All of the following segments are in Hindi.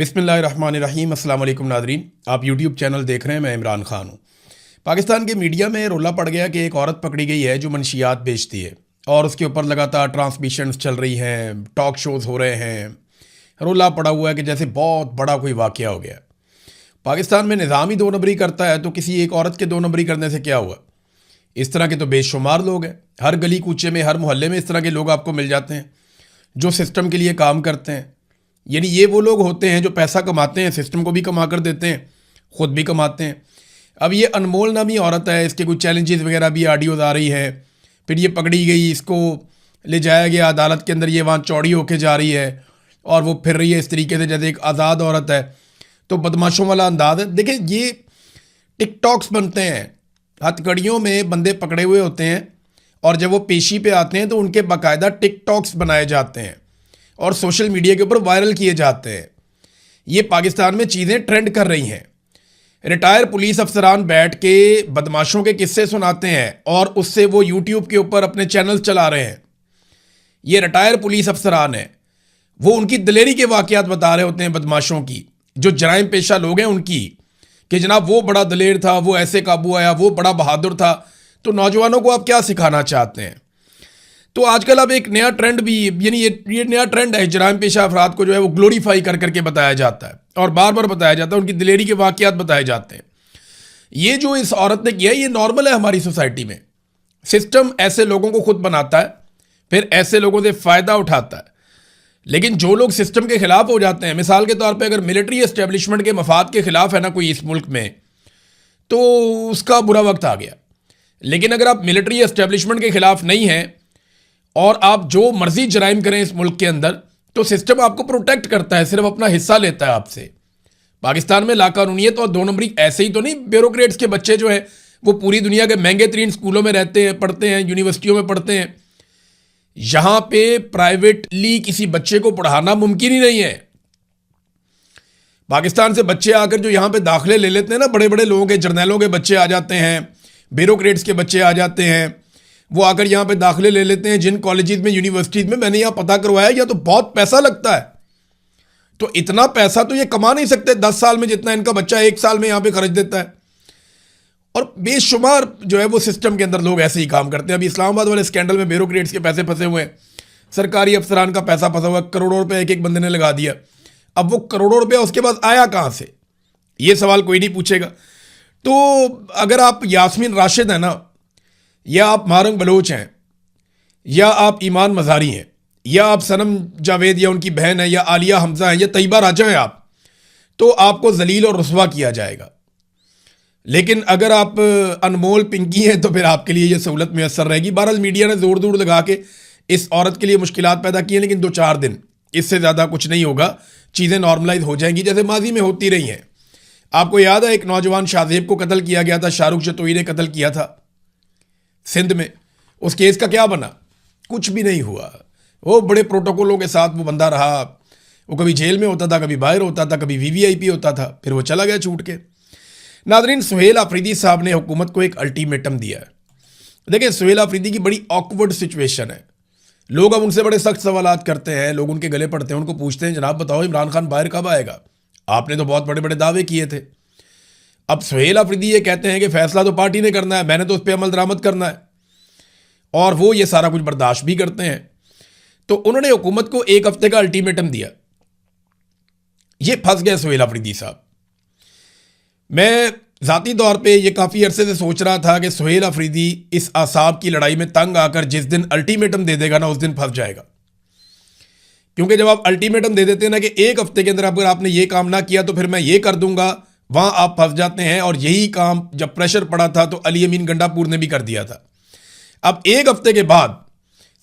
बिस्मिल्लाहिर्रहमानिर्रहीम। अस्सलाम वालेकुम नादरीन, आप यूट्यूब चैनल देख रहे हैं। मैं इमरान खान हूँ। पाकिस्तान के मीडिया में रोला पड़ गया कि एक औरत पकड़ी गई है जो मनशियात बेचती है और उसके ऊपर लगातार ट्रांसमिशंस चल रही हैं, टॉक शोज़ हो रहे हैं। रोला पड़ा हुआ है कि जैसे बहुत बड़ा कोई वाक़या हो गया। पाकिस्तान में निज़ाम ही दो नंबरी करता है तो किसी एक औरत के दो नंबरी करने से क्या हुआ। इस तरह के तो बेशुमार लोग हैं। हर गली कूचे में, हर मोहल्ले में इस तरह के लोग आपको मिल जाते हैं जो सिस्टम के लिए काम करते हैं। यानी ये वो लोग होते हैं जो पैसा कमाते हैं, सिस्टम को भी कमा कर देते हैं, ख़ुद भी कमाते हैं। अब ये अनमोल नामी औरत है, इसके कुछ चैलेंजेस वगैरह भी ऑडियोज़ आ रही है। फिर ये पकड़ी गई, इसको ले जाया गया अदालत के अंदर, ये वहाँ चौड़ी होके जा रही है और वो फिर रही है इस तरीके से जैसे एक आज़ाद औरत है। तो बदमाशों वाला अंदाज है। देखिए, ये टिकटॉक्स बनते हैं, हथकड़ियों में बंदे पकड़े हुए होते हैं और जब वो पेशी पे आते हैं तो उनके बाकायदा टिकटॉक्स बनाए जाते हैं और सोशल मीडिया के ऊपर वायरल किए जाते हैं। ये पाकिस्तान में चीज़ें ट्रेंड कर रही हैं। रिटायर पुलिस अफसरान बैठ के बदमाशों के किस्से सुनाते हैं और उससे वो यूट्यूब के ऊपर अपने चैनल चला रहे हैं। ये रिटायर पुलिस अफसरान हैं, वो उनकी दिलेरी के वाक़यात बता रहे होते हैं बदमाशों की, जो जराइम पेशा लोग हैं उनकी, कि जनाब वो बड़ा दलेर था, वो ऐसे काबू आया, वो बड़ा बहादुर था। तो नौजवानों को आप क्या सिखाना चाहते हैं? तो आजकल अब एक नया ट्रेंड भी, यानी ये नया ट्रेंड है, जराइम पेशा अफराद को जो है वो ग्लोरीफाई कर करके बताया जाता है और बार बार बताया जाता है, उनकी दिलेरी के वाक़यात बताए जाते हैं। ये जो इस औरत ने किया, ये नॉर्मल है हमारी सोसाइटी में। सिस्टम ऐसे लोगों को खुद बनाता है, फिर ऐसे लोगों से फ़ायदा उठाता है। लेकिन जो लोग सिस्टम के ख़िलाफ़ हो जाते हैं, मिसाल के तौर पर अगर मिलिट्री एस्टेब्लिशमेंट के मफाद के ख़िलाफ़ है ना कोई इस मुल्क में, तो उसका बुरा वक्त आ गया। लेकिन अगर आप मिलिट्री एस्टेब्लिशमेंट के ख़िलाफ़ नहीं हैं और आप जो मर्जी जराइम करें इस मुल्क के अंदर, तो सिस्टम आपको प्रोटेक्ट करता है, सिर्फ अपना हिस्सा लेता है आपसे। पाकिस्तान में लाकानूनियत और दो नंबरी ऐसे ही तो नहीं। ब्यूरोक्रेट्स के बच्चे जो हैं वो पूरी दुनिया के महंगे तरीन स्कूलों में रहते हैं, पढ़ते हैं, यूनिवर्सिटियों में पढ़ते हैं। यहां पे प्राइवेटली किसी बच्चे को पढ़ाना मुमकिन ही नहीं है। पाकिस्तान से बच्चे आकर जो यहां पे दाखिले ले लेते हैं ना, बड़े बड़े लोगों के, जर्नैलों के बच्चे आ जाते हैं, ब्यूरोक्रेट्स के बच्चे आ जाते हैं, वो आकर यहाँ पे दाखिले ले लेते हैं जिन कॉलेजेस में, यूनिवर्सिटीज़ में। मैंने यहाँ पता करवाया, या तो बहुत पैसा लगता है। तो इतना पैसा तो ये कमा नहीं सकते 10 साल में जितना इनका बच्चा 1 साल में यहाँ पे खर्च देता है। और बेशुमार जो है वो सिस्टम के अंदर लोग ऐसे ही काम करते हैं। अभी इस्लामाबाद वाले स्कैंडल में ब्यूरोक्रेट्स के पैसे फंसे हुए हैं, सरकारी अफसरान का पैसा फंसा हुआ है, करोड़ों रुपये एक एक बंदे ने लगा दिया। अब वो करोड़ों रुपया उसके पास आया कहाँ से, ये सवाल कोई नहीं पूछेगा। तो अगर आप यास्मीन राशिद हैं ना, या आप मारंग बलोच हैं, या आप ईमान मज़ारी हैं, या आप सनम जावेद या उनकी बहन है, या आलिया हमजा हैं, या तैयबा राजा हैं आप, तो आपको जलील और रुस्वा किया जाएगा। लेकिन अगर आप अनमोल पिंकी हैं तो फिर आपके लिए यह सहूलत मैसर रहेगी। बहरहाल मीडिया ने जोर दूर लगा के इस औरत के लिए मुश्किलात पैदा की हैं, लेकिन 2-4 दिन, इससे ज़्यादा कुछ नहीं होगा। चीज़ें नॉर्मलाइज हो जाएंगी जैसे माजी में होती रही हैं। आपको याद है एक नौजवान शाहजेब को कत्ल किया गया था, शाहरुख जतोई ने कत्ल किया था सिंध में। उस केस का क्या बना? कुछ भी नहीं हुआ। वो बड़े प्रोटोकॉलों के साथ वो बंदा रहा। वो कभी जेल में होता था, कभी बाहर होता था, कभी वीवीआईपी होता था, फिर वो चला गया छूट के। नादरीन, सुहेल आफरीदी साहब ने हुकूमत को एक अल्टीमेटम दिया है। देखिए, सुहेल आफरीदी की बड़ी ऑकवर्ड सिचुएशन है। लोग अब उनसे बड़े सख्त सवालात करते हैं, लोग उनके गले पड़ते हैं, उनको पूछते हैं जनाब बताओ इमरान खान बाहर कब आएगा? आपने तो बहुत बड़े बड़े दावे किए थे। अब सुहेल आफरीदी ये कहते हैं कि फैसला तो पार्टी ने करना है, मैंने तो उस पर अमल दरामद करना है, और वो ये सारा कुछ बर्दाश्त भी करते हैं। तो उन्होंने हुकूमत को 1 हफ्ते का अल्टीमेटम दिया। ये फंस गए सुहेल आफरीदी साहब। मैं ज़ाती तौर पे ये काफ़ी अरसे से सोच रहा था कि सुहेल आफरीदी इस आसाब की लड़ाई में तंग आकर जिस दिन अल्टीमेटम दे देगा ना, उस दिन फंस जाएगा। क्योंकि जब आप अल्टीमेटम दे देते हैं ना कि 1 हफ्ते के अंदर अगर आपने ये काम ना किया तो फिर मैं ये कर दूंगा, वहाँ आप फंस जाते हैं। और यही काम जब प्रेशर पड़ा था तो अली अमीन गंडापुर ने भी कर दिया था। अब 1 हफ्ते के बाद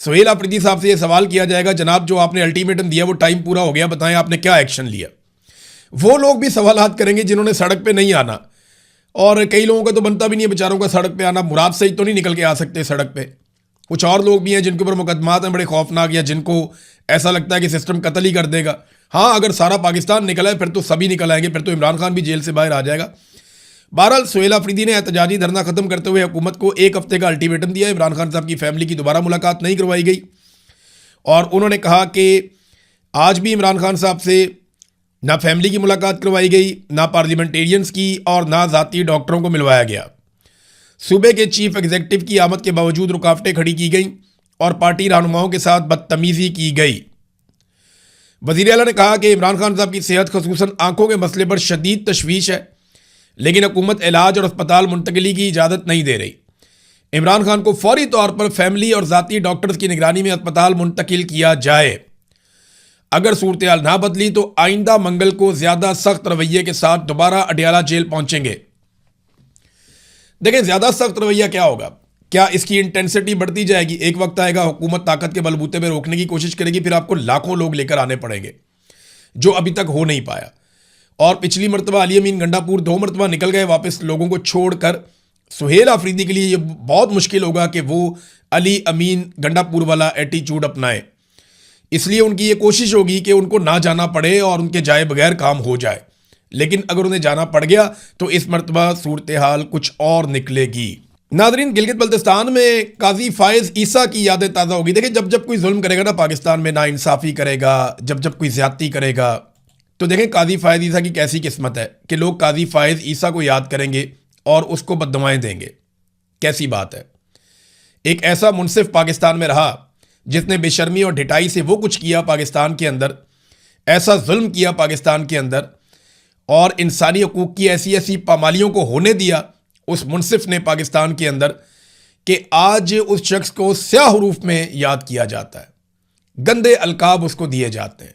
सुहेल आफरीदी साहब से ये सवाल किया जाएगा, जनाब जो आपने अल्टीमेटम दिया वो टाइम पूरा हो गया, बताएं आपने क्या एक्शन लिया? वो लोग भी सवालात करेंगे जिन्होंने सड़क पे नहीं आना, और कई लोगों का तो बनता भी नहीं है बेचारों का सड़क पे आना। मुराद सही तो नहीं निकल के आ सकते सड़क पे। कुछ और लोग भी हैं जिनके ऊपर मुकदमात हैं बड़े खौफनाक, या जिनको ऐसा लगता है कि सिस्टम कत्ल ही कर देगा। हाँ, अगर सारा पाकिस्तान निकला है फिर तो सभी निकल आएंगे, फिर तो इमरान खान भी जेल से बाहर आ जाएगा। बहरहाल सुहेल आफरीदी ने एहतजाजी धरना खत्म करते हुए हुकूमत को 1 हफ्ते का अल्टीमेटम दिया। इमरान खान साहब की फैमिली की दोबारा मुलाकात नहीं करवाई गई और उन्होंने कहा कि आज भी इमरान खान साहब से ना फैमिली की मुलाकात करवाई गई, ना पार्लियामेंटेरियंस की, और ना ज़ाती डॉक्टरों को मिलवाया गया। सूबे के चीफ एग्जीक्यूटिव की आमद के बावजूद रुकावटें खड़ी की गई और पार्टी रहनुमाओं के साथ बदतमीजी की गई। वज़ीर आला ने कहा कि इमरान खान साहब की सेहत खसूसन आंखों के मसले पर शदीद तशवीश है, लेकिन हुकूमत इलाज और अस्पताल मुंतकिली की इजाज़त नहीं दे रही। इमरान खान को फौरी तौर पर फैमिली और ज़ाती डॉक्टर्स की निगरानी में अस्पताल मुंतकिल किया जाए। अगर सूरत हाल ना बदली तो आइंदा मंगल को ज़्यादा सख्त रवैये के साथ दोबारा अडियाला जेल पहुंचेंगे। देखें, ज़्यादा सख्त रवैया क्या होगा? क्या इसकी इंटेंसिटी बढ़ती जाएगी? एक वक्त आएगा हुकूमत ताकत के बलबूते पर रोकने की कोशिश करेगी, फिर आपको लाखों लोग लेकर आने पड़ेंगे, जो अभी तक हो नहीं पाया। और पिछली मरतबा अली अमीन गंडापुर 2 मरतबा निकल गए वापस लोगों को छोड़कर। सुहेल आफरीदी के लिए ये बहुत मुश्किल होगा कि वो अली अमीन गंडापुर वाला एटीट्यूड अपनाए, इसलिए उनकी ये कोशिश होगी कि उनको ना जाना पड़े और उनके जाए बगैर काम हो जाए। लेकिन अगर उन्हें जाना पड़ गया तो इस मरतबा सूरत हाल कुछ और निकलेगी। नादरीन, गिलगित बल्तिस्तान में काजी फायज ईसा की यादें ताज़ा होगी। देखिए, जब जब कोई जुल्म करेगा ना पाकिस्तान में, नाइंसाफ़ी करेगा, जब जब कोई ज़्यादती करेगा, तो देखें काजी फायज ईसा की कैसी किस्मत है कि लोग काजी फायज ईसा को याद करेंगे और उसको बद्दुआएं देंगे। कैसी बात है। एक ऐसा मुनसिफ पाकिस्तान में रहा जिसने बेशर्मी और ढिठाई से वो कुछ किया पाकिस्तान के अंदर, ऐसा जुल्म किया पाकिस्तान के अंदर और इंसानी हकूक़ की ऐसी ऐसी पामालियों को होने दिया उस मुनसिफ ने पाकिस्तान के अंदर, कि आज उस शख्स को स्याह हरूफ में याद किया जाता है, गंदे अलकाब उसको दिए जाते हैं।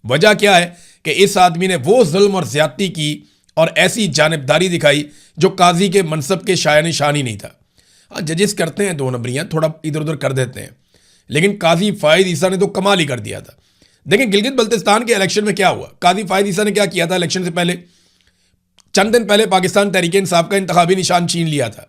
वजह क्या है कि इस आदमी ने वो जुल्म और ज्यादती की और ऐसी जानिबदारी दिखाई जो काजी के मनसब के शाया निशान ही नहीं था। हाँ, जजेस करते हैं 2 नंबरियाँ, थोड़ा इधर उधर कर देते हैं, लेकिन काजी फायद ईसा ने तो कमाल ही कर दिया था। देखें, गिलगित बल्तिस्तान के इलेक्शन में क्या हुआ। काजी फायद ईसा ने क्या किया था? इलेक्शन से पहले चंद दिन पहले पाकिस्तान तहरीक इंसाफ का इंतखाबी निशान छीन लिया था।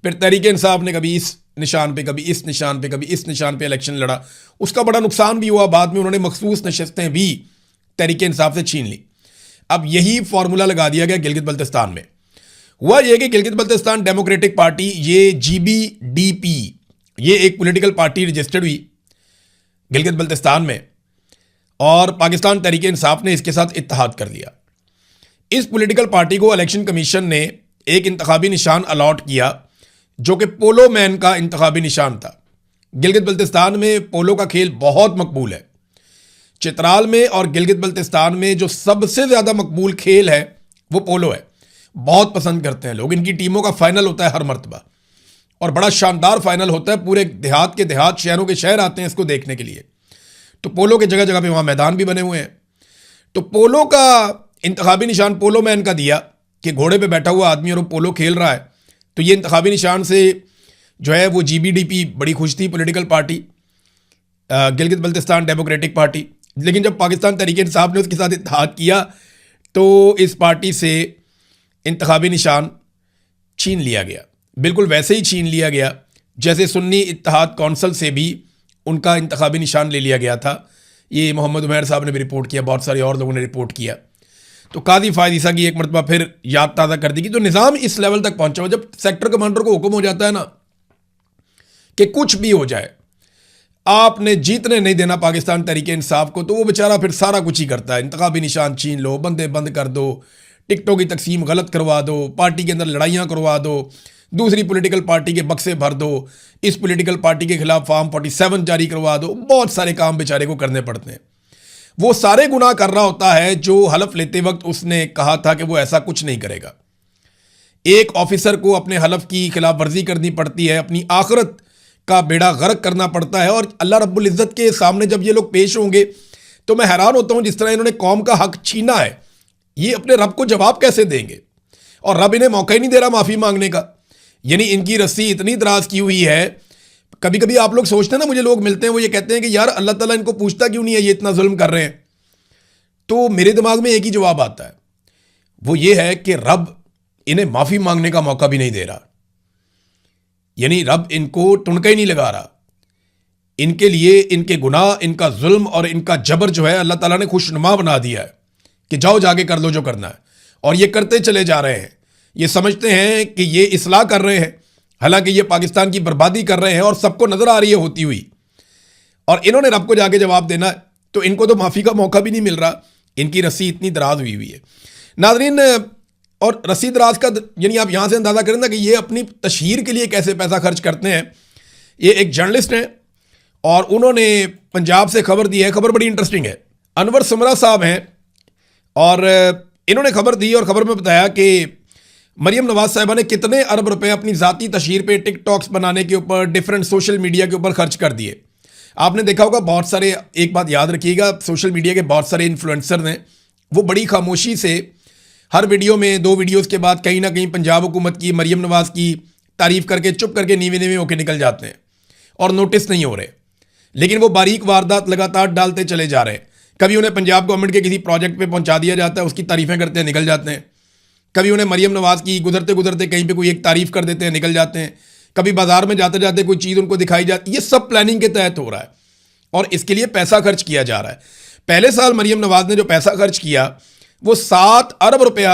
फिर तहरीक इंसाफ ने कभी इस निशान पे, कभी इस निशान पे, कभी इस निशान पे इलेक्शन लड़ा। उसका बड़ा नुकसान भी हुआ। बाद में उन्होंने मखसूस नशस्तें भी तहरीक इंसाफ से छीन ली। अब यही फॉर्मूला लगा दिया गया गिलगित बल्तिस्तान में। हुआ यह कि गिलगित बल्तिस्तान डेमोक्रेटिक पार्टी, ये GBDP, ये एक पॉलिटिकल पार्टी रजिस्टर्ड हुई गिलगित बल्तिस्तान में और पाकिस्तान तहरीक इंसाफ ने इसके साथ इत्तेहाद कर लिया। इस पॉलिटिकल पार्टी को इलेक्शन कमीशन ने एक इंतखाबी निशान अलॉट किया जो कि पोलो मैन का इंतखाबी निशान था। गिलगित बल्तिस्तान में पोलो का खेल बहुत मकबूल है। चित्राल में और गिलगित बल्तिस्तान में जो सबसे ज़्यादा मकबूल खेल है वो पोलो है। बहुत पसंद करते हैं लोग। इनकी टीमों का फाइनल होता है हर मरतबा और बड़ा शानदार फाइनल होता है। पूरे देहात के देहात, शहरों के शहर आते हैं इसको देखने के लिए। तो पोलो के जगह जगह पे वहाँ मैदान भी बने हुए हैं। तो पोलो का इंतखाबी निशान पोलो मैन का दिया कि घोड़े पे बैठा हुआ आदमी और वो पोलो खेल रहा है। तो ये इंतखाबी निशान से जो है वो GBDP बड़ी खुश थी, political party, Gilgit Baltistan democratic party. लेकिन जब पाकिस्तान तहरीक इंसाफ ने उसके साथ इत्तेहाद किया तो इस पार्टी से इंतखाबी निशान छीन लिया गया। बिल्कुल वैसे ही छीन लिया गया जैसे सुन्नी इत्तेहाद कौंसल से भी उनका इंतखाबी निशान ले लिया गया था। ये मोहम्मद उमैर साहब ने भी रिपोर्ट किया, बहुत सारे और लोगों ने रिपोर्ट किया। तो काजी फायद ईसा की एक मरतबा फिर याद ताज़ा कर दी कि तो निज़ाम इस लेवल तक पहुंचा हुआ, जब सेक्टर कमांडर को हुक्म हो जाता है ना कि कुछ भी हो जाए आपने जीतने नहीं देना पाकिस्तान तहरीक इंसाफ को, तो वो बेचारा फिर सारा कुछ ही करता है। इंतखाबी निशान छीन लो, बंदे बंद कर दो, टिकटों की तकसीम गलत करवा दो, पार्टी के अंदर लड़ाइयाँ करवा दो, दूसरी पॉलिटिकल पार्टी के बक्से भर दो, इस पॉलिटिकल पार्टी के खिलाफ फॉर्म 47 जारी करवा दो। बहुत सारे काम बेचारे को करने पड़ते हैं। वो सारे गुनाह कर रहा होता है जो हलफ लेते वक्त उसने कहा था कि वो ऐसा कुछ नहीं करेगा। एक ऑफिसर को अपने हलफ की खिलाफ वर्जी करनी पड़ती है, अपनी आखिरत का बेड़ा गर्क करना पड़ता है। और अल्लाह रब्बुल इज़्ज़त के सामने जब ये लोग पेश होंगे तो मैं हैरान होता हूँ, जिस तरह इन्होंने कौम का हक छीना है, ये अपने रब को जवाब कैसे देंगे? और रब इन्हें मौका ही नहीं दे रहा माफ़ी मांगने का। यानी इनकी रस्सी इतनी दराज की हुई है। कभी कभी आप लोग सोचते हैं ना, मुझे लोग मिलते हैं वो ये कहते हैं कि यार अल्लाह ताला इनको पूछता क्यों नहीं है, ये इतना जुल्म कर रहे हैं। तो मेरे दिमाग में एक ही जवाब आता है, वो ये है कि रब इन्हें माफ़ी मांगने का मौका भी नहीं दे रहा। यानी रब इनको टुनका ही नहीं लगा रहा। इनके लिए इनके गुनाह, इनका जुल्म और इनका जबर जो है अल्लाह ताला ने खुशनुमा बना दिया है कि जाओ जाके कर लो जो करना है। और ये करते चले जा रहे हैं। ये समझते हैं कि ये इस्लाह कर रहे हैं, हालांकि ये पाकिस्तान की बर्बादी कर रहे हैं और सबको नजर आ रही है होती हुई। और इन्होंने रब को जाके जवाब देना है, तो इनको तो माफ़ी का मौका भी नहीं मिल रहा। इनकी रस्सी इतनी दराज हुई हुई है नाज़रीन। और रस्सी दराज का यानी आप यहाँ से अंदाज़ा करें ना कि ये अपनी तशहीर के लिए कैसे पैसा खर्च करते हैं। ये एक जर्नलिस्ट हैं और उन्होंने पंजाब से खबर दी है, खबर बड़ी इंटरेस्टिंग है। अनवर समरा साहब हैं और इन्होंने खबर दी और खबर में बताया कि मरियम नवाज साहिबा ने कितने अरब रुपए अपनी ज़ाती तशहीर पे टिकटॉक्स बनाने के ऊपर, डिफरेंट सोशल मीडिया के ऊपर खर्च कर दिए। आपने देखा होगा बहुत सारे, एक बात याद रखिएगा, सोशल मीडिया के बहुत सारे इन्फ्लुएंसर ने वो बड़ी खामोशी से हर वीडियो में 2 वीडियोस के बाद कहीं ना कहीं पंजाब हुकूमत की, मरियम नवाज की तारीफ करके चुप करके नीवे नीवे होकर निकल जाते हैं और नोटिस नहीं हो रहे। लेकिन वो बारीक वारदात लगातार डालते चले जा रहे हैं। कभी उन्हें पंजाब गवर्नमेंट के किसी प्रोजेक्ट पे पहुंचा दिया जाता है, उसकी तारीफें करते हैं, निकल जाते हैं। कभी उन्हें मरियम नवाज की गुजरते गुजरते कहीं पे कोई एक तारीफ कर देते हैं, निकल जाते हैं। कभी बाजार में जाते जाते कोई चीज़ उनको दिखाई जाती है। ये सब प्लानिंग के तहत हो रहा है और इसके लिए पैसा खर्च किया जा रहा है। पहले साल मरियम नवाज ने जो पैसा खर्च किया वो 7 अरब रुपया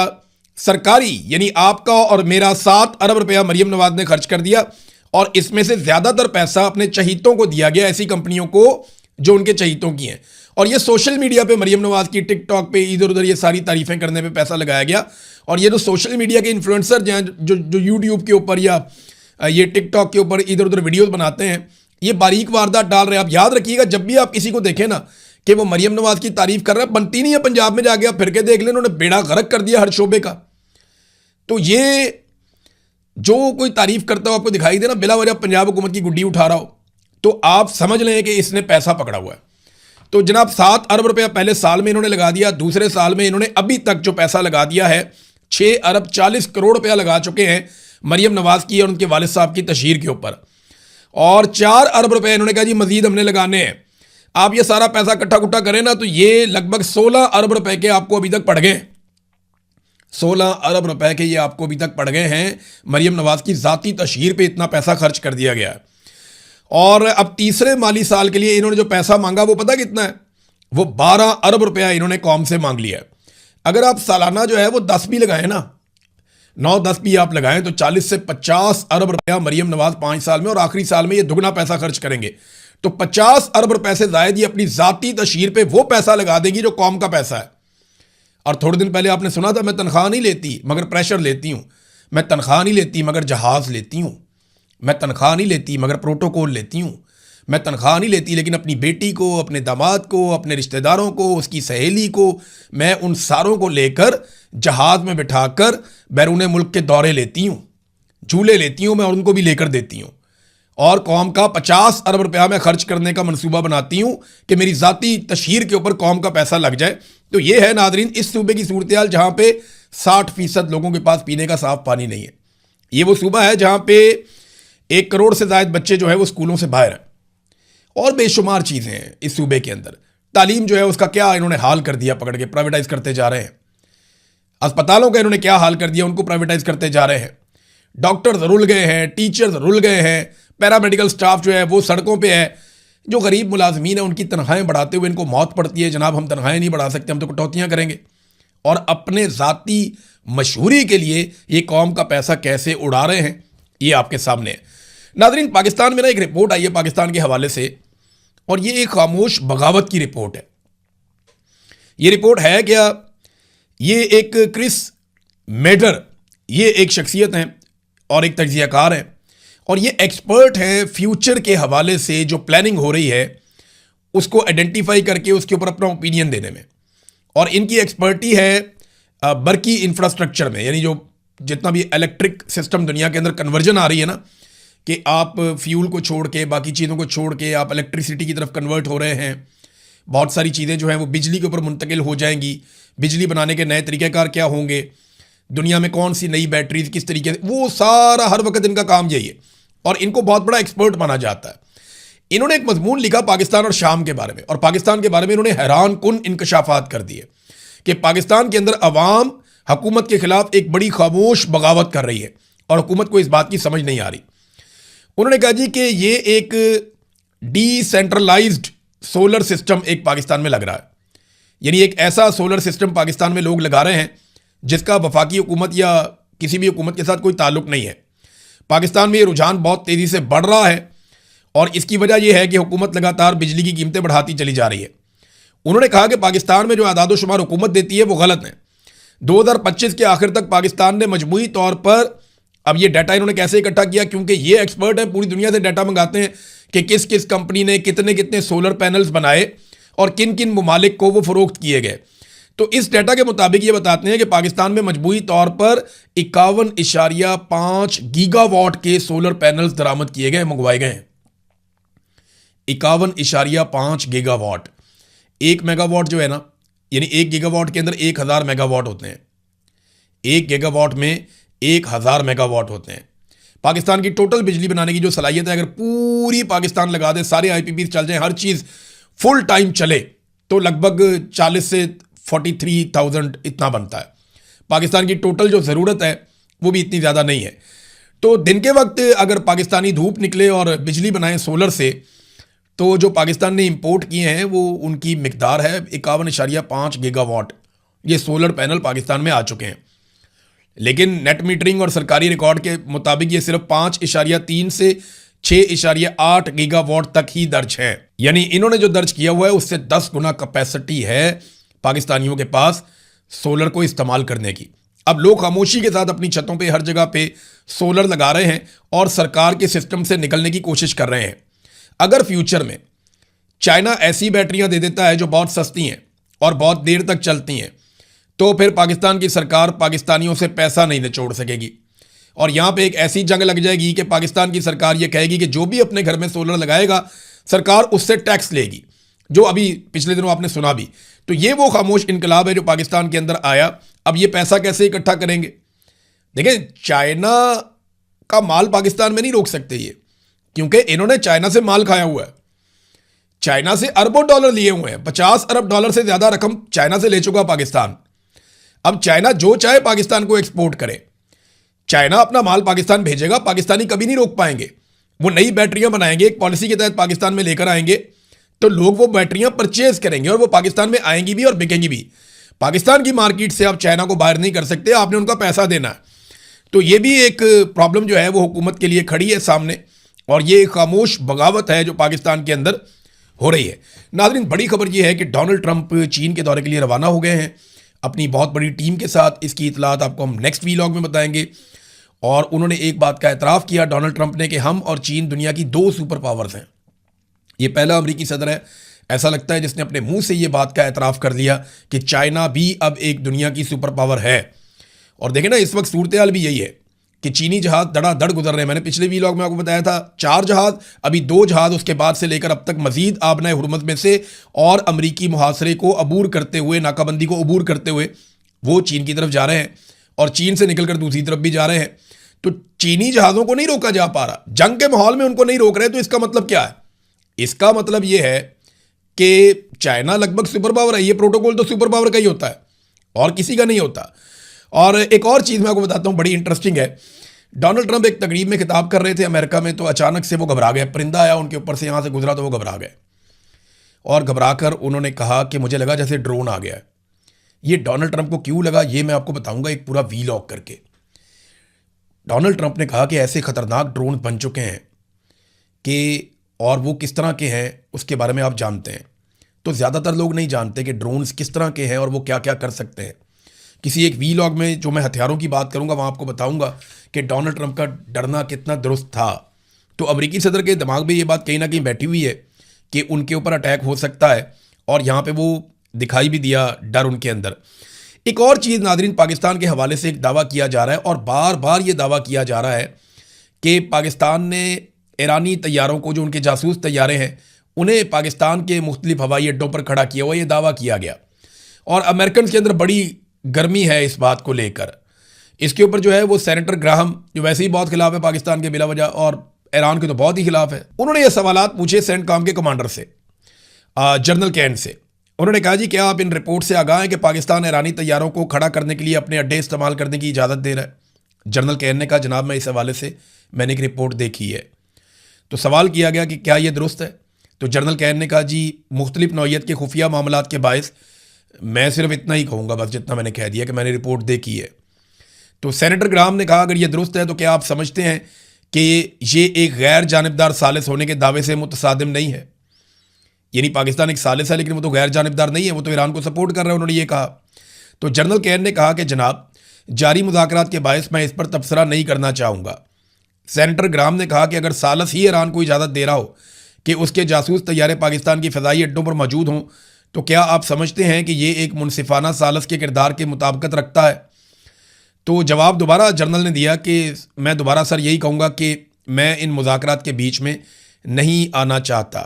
सरकारी, यानी आपका और मेरा 7 अरब रुपया मरियम नवाज ने खर्च कर दिया। और इसमें से ज़्यादातर पैसा अपने चहीतों को दिया गया, ऐसी कंपनियों को जो उनके चहीतों की हैं। और ये सोशल मीडिया पे मरियम नवाज की, टिकटॉक पे, इधर उधर ये सारी तारीफें करने पे पैसा लगाया गया। और ये जो सोशल मीडिया के इन्फ्लुएंसर हैं जो यूट्यूब के ऊपर या ये टिकटॉक के ऊपर इधर उधर वीडियोस बनाते हैं, ये बारीक वारदात डाल रहे हैं। आप याद रखिएगा, जब भी आप किसी को देखें ना कि वो मरियम नवाज की तारीफ कर रहा है, बनती नहीं है। पंजाब में जाके आप फिर के देख लें, उन्होंने बेड़ा गर्क कर दिया हर शोबे का। तो ये जो कोई तारीफ करता हो आपको दिखाई दे ना, बिला वजह पंजाब हुकूमत की गुड्डी उठा रहा हो, तो आप समझ लें कि इसने पैसा पकड़ा हुआ है। तो जनाब 7 अरब रुपया पहले साल में इन्होंने लगा दिया। दूसरे साल में इन्होंने अभी तक जो पैसा लगा दिया है 6 अरब 40 करोड़ रुपया लगा चुके हैं मरियम नवाज की और उनके वालिद साहब की तशहीर के ऊपर। और 4 अरब रुपए इन्होंने कहा जी मजीद हमने लगाने हैं। आप ये सारा पैसा इकट्ठा कुट्ठा करें ना, तो ये लगभग 16 अरब रुपए के आपको अभी तक पड़ गए। 16 अरब रुपए के ये आपको अभी तक पड़ गए हैं। मरियम नवाज की ज़ाती तशहीर पे इतना पैसा खर्च कर दिया गया है। और अब तीसरे माली साल के लिए इन्होंने जो पैसा मांगा वो पता कितना है? वो 12 अरब रुपया इन्होंने कौम से मांग लिया है। अगर आप सालाना जो है वो 10 भी लगाएं ना, 9-10 भी आप लगाएं, तो 40 से 50 अरब रुपया मरियम नवाज 5 साल में, और आखिरी साल में ये दुगना पैसा खर्च करेंगे। तो 50 अरब रुपए से जायद ये अपनी ज़ाती तशहीर पे वो पैसा लगा देगी जो कौम का पैसा है। और थोड़े दिन पहले आपने सुना था, मैं तनख्वाह नहीं लेती मगर प्रेशर लेती हूँ, मैं तनख्वाह नहीं लेती मगर जहाज़ लेती हूँ, मैं तनख्वाह नहीं लेती मगर प्रोटोकॉल लेती हूँ, मैं तनख्वाह नहीं लेती लेकिन अपनी बेटी को, अपने दामाद को, अपने रिश्तेदारों को, उसकी सहेली को, मैं उन सारों को लेकर जहाज़ में बिठाकर बैरून मुल्क के दौरे लेती हूँ, झूले लेती हूँ मैं, और उनको भी लेकर देती हूँ। और कौम का 50 अरब रुपया मैं खर्च करने का मंसूबा बनाती हूँ कि मेरी ज़ाती तशहीर के ऊपर कौम का पैसा लग जाए। तो ये है नादरीन इस सूबे की सूरत हाल, जहाँ पे 60% लोगों के पास पीने का साफ पानी नहीं है। ये वो सूबा है जहाँ पे 1 करोड़ से ज़ायद बच्चे जो है वो स्कूलों से बाहर हैं, और बेशुमार चीज़ें हैं इस सूबे के अंदर। तालीम जो है उसका क्या इन्होंने हाल कर दिया, पकड़ के प्राइवेटाइज करते जा रहे हैं। अस्पतालों का इन्होंने क्या हाल कर दिया, उनको प्राइवेटाइज करते जा रहे हैं। डॉक्टर्स रुल गए हैं, टीचर्स रुल गए हैं, पैरामेडिकल स्टाफ जो है वो सड़कों पे है। जो गरीब मुलाजमीन है उनकी तनख्वाहें बढ़ाते हुए इनको मौत पड़ती है, जनाब हम तनख्वाहें नहीं बढ़ा सकते, हम तो कटौतियाँ करेंगे। और अपने ज़ाती मशहूरी के लिए ये कौम का पैसा कैसे उड़ा रहे हैं, ये आपके सामने है। नाज़रीन, पाकिस्तान में ना एक रिपोर्ट आई है पाकिस्तान के हवाले से, और ये एक खामोश बगावत की रिपोर्ट है। ये रिपोर्ट है क्या? ये एक क्रिस मेडर, ये एक शख्सियत हैं और एक तज्ज़ियाकार हैं, और ये एक्सपर्ट हैं फ्यूचर के हवाले से जो प्लानिंग हो रही है उसको आइडेंटिफाई करके उसके ऊपर अपना ओपिनियन देने में। और इनकी एक्सपर्टी है बरकी इंफ्रास्ट्रक्चर में, यानी जो जितना भी इलेक्ट्रिक सिस्टम दुनिया के अंदर कन्वर्जन आ रही है ना, कि आप फ्यूल को छोड़ के, बाकी चीज़ों को छोड़ के आप इलेक्ट्रिसिटी की तरफ कन्वर्ट हो रहे हैं। बहुत सारी चीज़ें जो हैं वो बिजली के ऊपर मुंतकिल हो जाएंगी। बिजली बनाने के नए तरीक़ेकार क्या होंगे, दुनिया में कौन सी नई बैटरीज किस तरीके से, वो सारा हर वक्त इनका काम यही है, और इनको बहुत बड़ा एक्सपर्ट माना जाता है। इन्होंने एक मजमून लिखा पाकिस्तान और शाम के बारे में, और पाकिस्तान के बारे में इन्होंने हैरान कुन इंकशाफात कर दिए कि पाकिस्तान के अंदर अवाम हुकूमत के खिलाफ एक बड़ी खामोश बगावत कर रही है, और हुकूमत को इस बात की समझ नहीं आ रही। उन्होंने कहा जी कि ये एक डिसेंट्रलाइज्ड सोलर सिस्टम एक पाकिस्तान में लग रहा है, यानी एक ऐसा सोलर सिस्टम पाकिस्तान में लोग लगा रहे हैं जिसका वफाकी हुकूमत या किसी भी हुकूमत के साथ कोई ताल्लुक नहीं है। पाकिस्तान में ये रुझान बहुत तेज़ी से बढ़ रहा है, और इसकी वजह यह है कि हुकूमत लगातार बिजली की कीमतें बढ़ाती चली जा रही है। उन्होंने कहा कि पाकिस्तान में जो आदादोशुमार हुकूमत देती है वो गलत है। 2025 के आखिर तक पाकिस्तान ने मजमूई तौर पर, अब ये डाटा इन्होंने कैसे इकट्ठा किया, क्योंकि ये एक्सपर्ट है, पूरी दुनिया से डाटा मंगाते हैं कि किस किस कंपनी ने कितने कितने सोलर पैनल्स बनाए और किन किन ममालिक को वो फरोख्त किए गए। तो इस डाटा के मुताबिक ये बताते हैं कि पाकिस्तान में मजमूई तौर पर 51.5 गीगावाट के सोलर पैनल्स दरामद किए गए, मंगवाए गए हैं। 51.5 गीगावाट। 1 मेगावाट जो है ना, यानी 1 गीगावाट के अंदर 1000 मेगावाट होते हैं। 1 गीगावाट में 1000 मेगावाट होते हैं। पाकिस्तान की टोटल बिजली बनाने की जो सलाहियत है, अगर पूरी पाकिस्तान लगा दे, सारे आईपीपी चल जाए, हर चीज़ फुल टाइम चले, तो लगभग 40 से 43,000 इतना बनता है। पाकिस्तान की टोटल जो ज़रूरत है वो भी इतनी ज़्यादा नहीं है। तो दिन के वक्त अगर पाकिस्तानी धूप निकले और बिजली बनाए सोलर से, तो जो पाकिस्तान ने इंपोर्ट किए हैं वो उनकी मिकदार है 51.5 गीगावाट। ये सोलर पैनल पाकिस्तान में आ चुके हैं, लेकिन नेट मीटरिंग और सरकारी रिकॉर्ड के मुताबिक ये सिर्फ 5.3 से 6.8 गीगावाट तक ही दर्ज है। यानी इन्होंने जो दर्ज किया हुआ है उससे 10 गुना कैपेसिटी है पाकिस्तानियों के पास सोलर को इस्तेमाल करने की। अब लोग खामोशी के साथ अपनी छतों पे, हर जगह पे सोलर लगा रहे हैं और सरकार के सिस्टम से निकलने की कोशिश कर रहे हैं। अगर फ्यूचर में चाइना ऐसी बैटरियां दे देता है जो बहुत सस्ती हैं और बहुत देर तक चलती हैं, तो फिर पाकिस्तान की सरकार पाकिस्तानियों से पैसा नहीं निचोड़ सकेगी और यहाँ पे एक ऐसी जंग लग जाएगी कि पाकिस्तान की सरकार ये कहेगी कि जो भी अपने घर में सोलर लगाएगा सरकार उससे टैक्स लेगी, जो अभी पिछले दिनों आपने सुना भी। तो ये वो खामोश इनकलाब है जो पाकिस्तान के अंदर आया। अब ये पैसा कैसे इकट्ठा करेंगे? देखिए, चाइना का माल पाकिस्तान में नहीं रोक सकते ये, क्योंकि इन्होंने चाइना से माल खाया हुआ है। चाइना से अरबों डॉलर लिए हुए हैं, 50 अरब डॉलर से ज्यादा रकम चाइना से ले चुका पाकिस्तान। अब चाइना जो चाहे पाकिस्तान को एक्सपोर्ट करे, चाइना अपना माल पाकिस्तान भेजेगा, पाकिस्तानी कभी नहीं रोक पाएंगे। वो नई बैटरियां बनाएंगे, एक पॉलिसी के तहत पाकिस्तान में लेकर आएंगे, तो लोग वो बैटरियां परचेज करेंगे और वो पाकिस्तान में आएंगी भी और बिकेंगी भी। पाकिस्तान की मार्केट से आप चाइना को बाहर नहीं कर सकते, आपने उनका पैसा देना है। तो ये भी एक प्रॉब्लम जो है वो हुकूमत के लिए खड़ी है सामने, और ये खामोश बगावत है जो पाकिस्तान के अंदर हो रही है। नाज़रीन, बड़ी खबर ये है कि डोनाल्ड ट्रंप चीन के दौरे के लिए रवाना हो गए हैं अपनी बहुत बड़ी टीम के साथ। इसकी इतलात आपको हम नेक्स्ट वीलॉग में बताएंगे। और उन्होंने एक बात का एतराफ़ किया डोनाल्ड ट्रंप ने कि हम और चीन दुनिया की 2 सुपर पावर्स हैं। ये पहला अमेरिकी सदर है, ऐसा लगता है, जिसने अपने मुंह से ये बात का एतराफ़ कर लिया कि चाइना भी अब एक दुनिया की सुपर पावर है। और देखें ना, इस वक्त सूरत हाल भी यही है कि चीनी जहाज़ धड़ाधड़ गुजर रहे हैं। मैंने पिछले वीलॉग में आपको बताया था 4 जहाज़, अभी 2 जहाज़ उसके बाद से लेकर अब तक मजीद आबनाए हुर्मत में से और अमरीकी मुहासरे को अबूर करते हुए, नाकाबंदी को अबूर करते हुए वो चीन की तरफ जा रहे हैं और चीन से निकलकर दूसरी तरफ भी जा रहे हैं। तो चीनी जहाज़ों को नहीं रोका जा पा रहा, जंग के माहौल में उनको नहीं रोक रहे। तो इसका मतलब क्या है? इसका मतलब ये है कि चाइना लगभग सुपर पावर है। ये प्रोटोकॉल तो सुपर पावर का ही होता है और किसी का नहीं होता। और एक और चीज़ मैं आपको बताता हूँ, बड़ी इंटरेस्टिंग है। डोनाल्ड ट्रंप एक तकरीब में खिताब कर रहे थे अमेरिका में, तो अचानक से वो घबरा गए। परिंदा आया उनके ऊपर से, यहाँ से गुजरा तो वो घबरा गए और घबरा कर उन्होंने कहा कि मुझे लगा जैसे ड्रोन आ गया है। ये डोनाल्ड ट्रंप को क्यों लगा, ये मैं आपको बताऊंगा एक पूरा वीलॉग करके। डोनाल्ड ट्रंप ने कहा कि ऐसे खतरनाक ड्रोन बन चुके हैं कि, और वो किस तरह के हैं उसके बारे में आप जानते हैं। तो ज़्यादातर लोग नहीं जानते कि ड्रोन्स किस तरह के हैं और वो क्या क्या कर सकते हैं। किसी एक वीलॉग में जो मैं हथियारों की बात करूंगा वहाँ आपको बताऊंगा कि डोनाल्ड ट्रंप का डरना कितना दुरुस्त था। तो अमेरिकी सदर के दिमाग में ये बात कहीं ना कहीं बैठी हुई है कि उनके ऊपर अटैक हो सकता है, और यहाँ पे वो दिखाई भी दिया डर उनके अंदर। एक और चीज़ नाज़रीन, पाकिस्तान के हवाले से एक दावा किया जा रहा है और बार बार ये दावा किया जा रहा है कि पाकिस्तान ने ईरानी तैयारों को, जो उनके जासूस तैयारे हैं, उन्हें पाकिस्तान के मुख्तलिफ हवाई अड्डों पर खड़ा किया हुआ, ये दावा किया गया। और अमेरिकन के अंदर बड़ी गर्मी है इस बात को लेकर। इसके ऊपर जो है वो सेनेटर ग्राहम, जो वैसे ही बहुत खिलाफ है पाकिस्तान के बिला वजह, और ईरान के तो बहुत ही खिलाफ है, उन्होंने ये सवालात पूछे सेंटकॉम के कमांडर से, जनरल कैन से। उन्होंने कहा, जी क्या आप इन रिपोर्ट से आगाह हैं कि पाकिस्तान ईरानी तैयारों को खड़ा करने के लिए अपने अड्डे इस्तेमाल करने की इजाज़त दे रहा है? जनरल कैन ने कहा, जनाब मैं इस हवाले से मैंने एक रिपोर्ट देखी है। तो सवाल किया गया कि क्या ये दुरुस्त है? तो जनरल कैन ने कहा, जी मुख्तलिफ नौइयत के खुफिया मामलात के बायस मैं सिर्फ इतना ही कहूँगा, बस जितना मैंने कह दिया कि मैंने रिपोर्ट देखी है। तो सेनेटर ग्राहम ने कहा, अगर ये दुरुस्त है तो क्या आप समझते हैं कि ये एक गैर जानिबदार सालिस होने के दावे से मुतसादिम नहीं है? यानी पाकिस्तान एक सालिस है लेकिन वो तो गैर जानिबदार नहीं है, वो तो ईरान को सपोर्ट कर रहा है, उन्होंने ये कहा। तो जनरल केर ने कहा कि जनाब जारी मुज़ाकरात के बायस मैं इस पर तबसरा नहीं करना चाहूँगा। सेनेटर ग्राम ने कहा कि अगर सालस ही ईरान को इजाज़त दे रहा हो कि उसके जासूस तैयारे पाकिस्तान की फ़िज़ाई अड्डों पर मौजूद हों, तो क्या आप समझते हैं कि ये एक मुनसिफाना सालस के किरदार के मुताबिकत रखता है? तो जवाब दोबारा जनरल ने दिया कि मैं दोबारा सर यही कहूँगा कि मैं इन मुज़ाकरात के बीच में नहीं आना चाहता।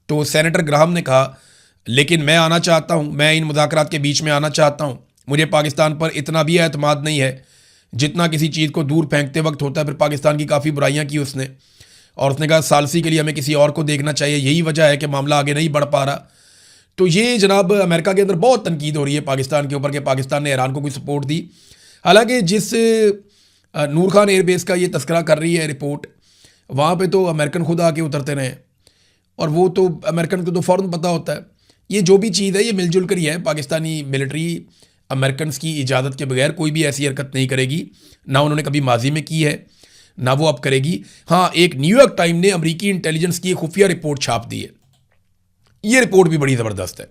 तो सेनेटर ग्राहम ने कहा लेकिन मैं आना चाहता हूँ, मैं इन मुज़ाकरात के बीच में आना चाहता हूँ। मुझे पाकिस्तान पर इतना भी एतमाद नहीं है जितना किसी चीज़ को दूर फेंकते वक्त होता है। फिर पाकिस्तान की काफ़ी बुराइयाँ की उसने, और उसने कहा सालसी के लिए हमें किसी और को देखना चाहिए, यही वजह है कि मामला आगे नहीं बढ़ पा रहा। तो ये जनाब अमेरिका के अंदर बहुत तनकीद हो रही है पाकिस्तान के ऊपर कि पाकिस्तान ने ईरान को कोई सपोर्ट दी। हालांकि जिस नूर खान एयरबेस का ये तस्करा कर रही है रिपोर्ट, वहाँ पे तो अमेरिकन खुद आके उतरते रहे, और वो तो अमेरिकन को तो फ़ौरन पता होता है ये जो भी चीज़ है ये मिलजुल कर ही है। पाकिस्तानी मिलिट्री अमेरिकन की इजाज़त के बगैर कोई भी ऐसी हरकत नहीं करेगी, ना उन्होंने कभी माजी में की है ना वो अब करेगी। हाँ, एक न्यूयॉर्क टाइम ने अमरीकी इंटेलिजेंस की खुफिया रिपोर्ट छाप दी है। ये रिपोर्ट भी बड़ी ज़बरदस्त है।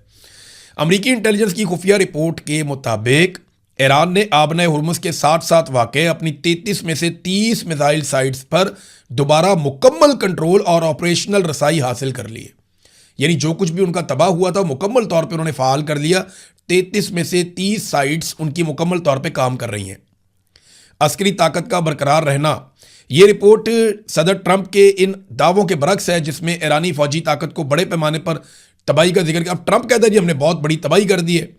अमरीकी इंटेलिजेंस की खुफिया रिपोर्ट के मुताबिक ईरान ने आबना हुर्मुज के साथ साथ वाक़े अपनी 33 में से 30 मिसाइल साइट्स पर दोबारा मुकम्मल कंट्रोल और ऑपरेशनल रसाई हासिल कर ली है। यानी जो कुछ भी उनका तबाह हुआ था मुकम्मल तौर पे उन्होंने फ़ाल कर लिया। 33 में से 30 साइट्स उनकी मुकम्मल तौर पे काम कर रही हैं। अस्करी ताकत का बरकरार रहना, ये रिपोर्ट सदर ट्रंप के इन दावों के बरक्स है जिसमें ईरानी फौजी ताकत को बड़े पैमाने पर तबाही का जिक्र किया। अब ट्रंप कहता है जी हमने बहुत बड़ी तबाही कर दी है,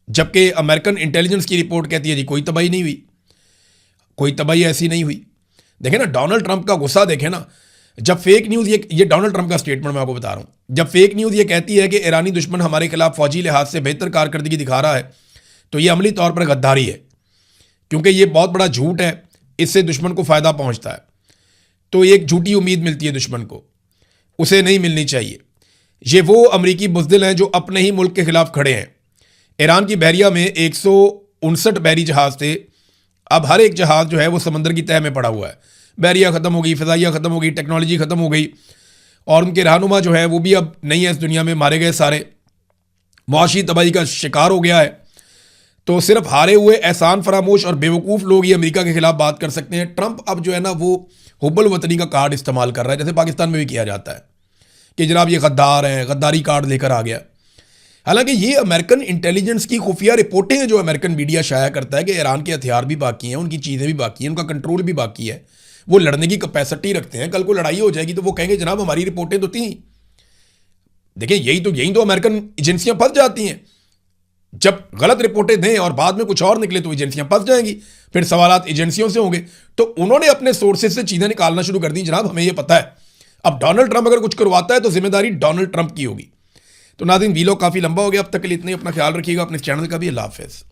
जबकि अमेरिकन इंटेलिजेंस की रिपोर्ट कहती है जी कोई तबाही नहीं हुई, कोई तबाही ऐसी नहीं हुई। देखें ना डोनाल्ड ट्रंप का गुस्सा, देखें ना जब फेक न्यूज़, ये डोनाल्ड ट्रंप का स्टेटमेंट मैं आपको बता रहा हूँ, जब फेक न्यूज़ ये कहती है कि ईरानी दुश्मन हमारे खिलाफ फौजी लिहाज से बेहतर कारकर्दगी दिखा रहा है, तो ये अमली तौर पर गद्दारी है, क्योंकि ये बहुत बड़ा झूठ है, इससे दुश्मन को फ़ायदा पहुँचता है। तो एक झूठी उम्मीद मिलती है दुश्मन को, उसे नहीं मिलनी चाहिए। ये वो अमरीकी बुज़दिल हैं जो अपने ही मुल्क के खिलाफ खड़े हैं। ईरान की बहरिया में 159 बहरी जहाज़ थे, अब हर एक जहाज़ जो है वो समंदर की तह में पड़ा हुआ है। बहरिया ख़त्म हो गई, फ़िज़ाइया ख़त्म हो गई, टेक्नोलॉजी ख़त्म हो गई, और उनके रहनुमा जो है वो भी अब नहीं है इस दुनिया में, मारे गए सारे, मुआशी तबाही का शिकार हो गया है। तो सिर्फ हारे हुए एहसान फरामोश और बेवकूफ़ लोग ये अमेरिका के खिलाफ बात कर सकते हैं। ट्रंप अब जो है ना वो हुब्बुल वतनी का कार्ड इस्तेमाल कर रहा है, जैसे पाकिस्तान में भी किया जाता है कि जनाब ये गद्दार हैं, गद्दारी कार्ड लेकर आ गया। हालांकि ये अमेरिकन इंटेलिजेंस की खुफिया रिपोर्टें हैं जो अमेरिकन मीडिया शाया करता है कि ईरान के हथियार भी बाकी हैं, उनकी चीज़ें भी बाकी हैं, उनका कंट्रोल भी बाकी है, वो लड़ने की कैपेसिटी रखते हैं। कल को लड़ाई हो जाएगी तो वो कहेंगे जनाब हमारी रिपोर्टें तो थी। देखिए यही तो अमेरिकन एजेंसियां फंस जाती हैं, जब गलत रिपोर्टें दें और बाद में कुछ और निकले तो एजेंसियां फंस जाएंगी, फिर सवालात एजेंसियों से होंगे। तो उन्होंने अपने सोर्सेज से चीज़ें निकालना शुरू कर दी, जनाब हमें यह पता है। अब डोनाल्ड ट्रंप अगर कुछ करवाता है तो जिम्मेदारी डोनाल्ड ट्रंप की होगी। तो नाज़रीन वीडियो काफ़ी लंबा हो गया, अब तक के लिए इतना ही। अपना ख्याल रखिएगा, अपने चैनल का भी। अल्लाह हाफ़िज़।